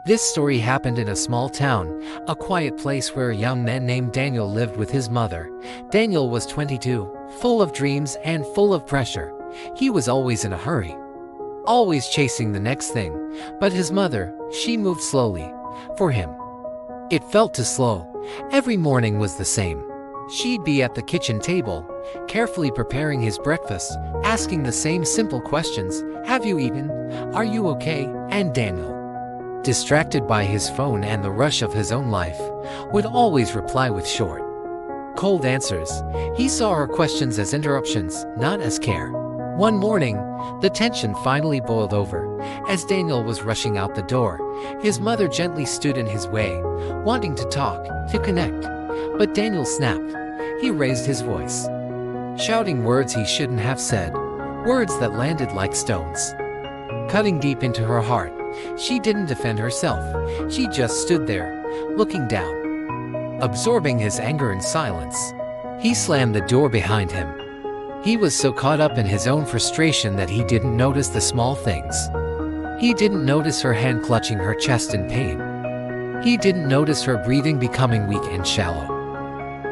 This story happened in a small town, a quiet place where a young man named Daniel lived with his mother. Daniel was 22, full of dreams and full of pressure. He was always in a hurry, always chasing the next thing. But his mother, she moved slowly. For him, it felt too slow. Every morning was the same. She'd be at the kitchen table, carefully preparing his breakfast, asking the same simple questions. Have you eaten? Are you okay? And Daniel, distracted by his phone and the rush of his own life, would always reply with short, cold answers. He saw her questions as interruptions, not as care. One morning, the tension finally boiled over. As Daniel was rushing out the door, his mother gently stood in his way, wanting to talk, to connect. But Daniel snapped. He raised his voice, shouting words he shouldn't have said, words that landed like stones, cutting deep into her heart. She didn't defend herself. She just stood there, looking down, absorbing his anger in silence. He slammed the door behind him. He was so caught up in his own frustration that he didn't notice the small things. He didn't notice her hand clutching her chest in pain. He didn't notice her breathing becoming weak and shallow.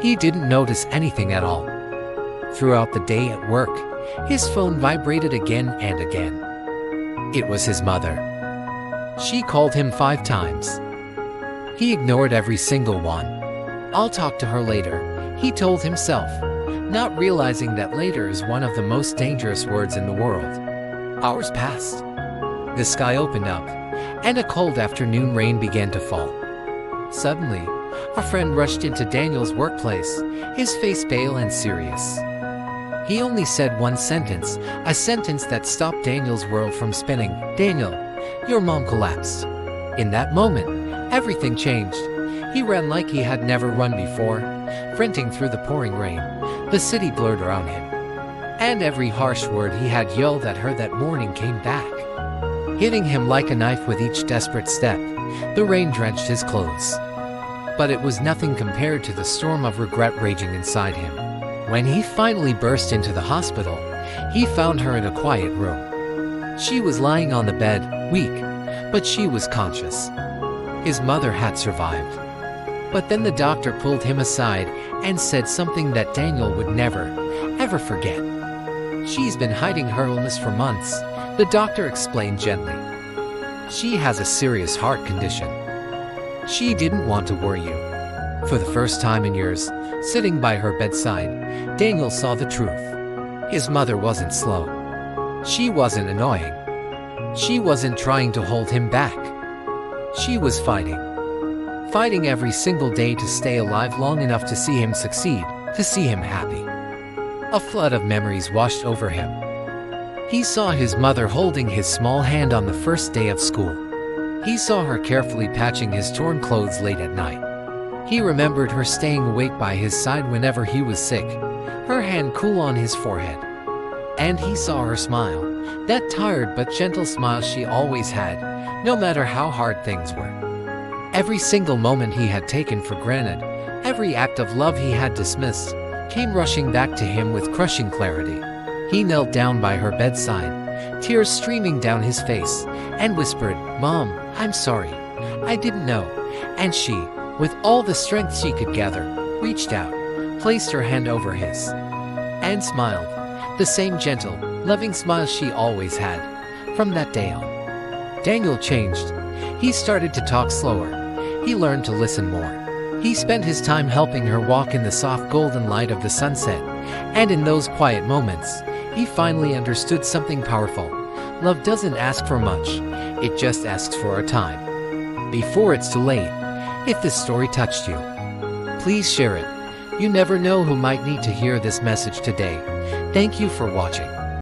He didn't notice anything at all. Throughout the day at work, his phone vibrated again and again. It was his mother. She called him 5 times. He ignored every single one. I'll talk to her later, he told himself, not realizing that later is one of the most dangerous words in the world. Hours passed. The sky opened up, and a cold afternoon rain began to fall. Suddenly, a friend rushed into Daniel's workplace, his face pale and serious. He only said one sentence, a sentence that stopped Daniel's world from spinning. Daniel, your mom collapsed. In that moment, everything changed. He ran like he had never run before, sprinting through the pouring rain. The city blurred around him, and every harsh word he had yelled at her that morning came back, hitting him like a knife with each desperate step. The rain drenched his clothes, but it was nothing compared to the storm of regret raging inside him. When he finally burst into the hospital, he found her in a quiet room. She was lying on the bed, weak, but she was conscious. His mother had survived. But then the doctor pulled him aside and said something that Daniel would never, ever forget. She's been hiding her illness for months, the doctor explained gently. She has a serious heart condition. She didn't want to worry you. For the first time in years, sitting by her bedside, Daniel saw the truth. His mother wasn't slow. She wasn't annoying. She wasn't trying to hold him back. She was fighting every single day to stay alive long enough to see him succeed, to see him happy. A flood of memories washed over him. He saw his mother holding his small hand on the first day of school. He saw her carefully patching his torn clothes late at night. He remembered her staying awake by his side whenever he was sick, her hand cool on his forehead. And he saw her smile, that tired but gentle smile she always had, no matter how hard things were. Every single moment he had taken for granted, every act of love he had dismissed, came rushing back to him with crushing clarity. He knelt down by her bedside, tears streaming down his face, and whispered, "Mom, I'm sorry. I didn't know." And she, with all the strength she could gather, reached out, placed her hand over his, and smiled, the same gentle, loving smile she always had. From that day on, Daniel changed. He started to talk slower. He learned to listen more. He spent his time helping her walk in the soft golden light of the sunset, and in those quiet moments, he finally understood something powerful. Love doesn't ask for much, it just asks for a time. Before it's too late. If this story touched you, please share it. You never know who might need to hear this message today. Thank you for watching.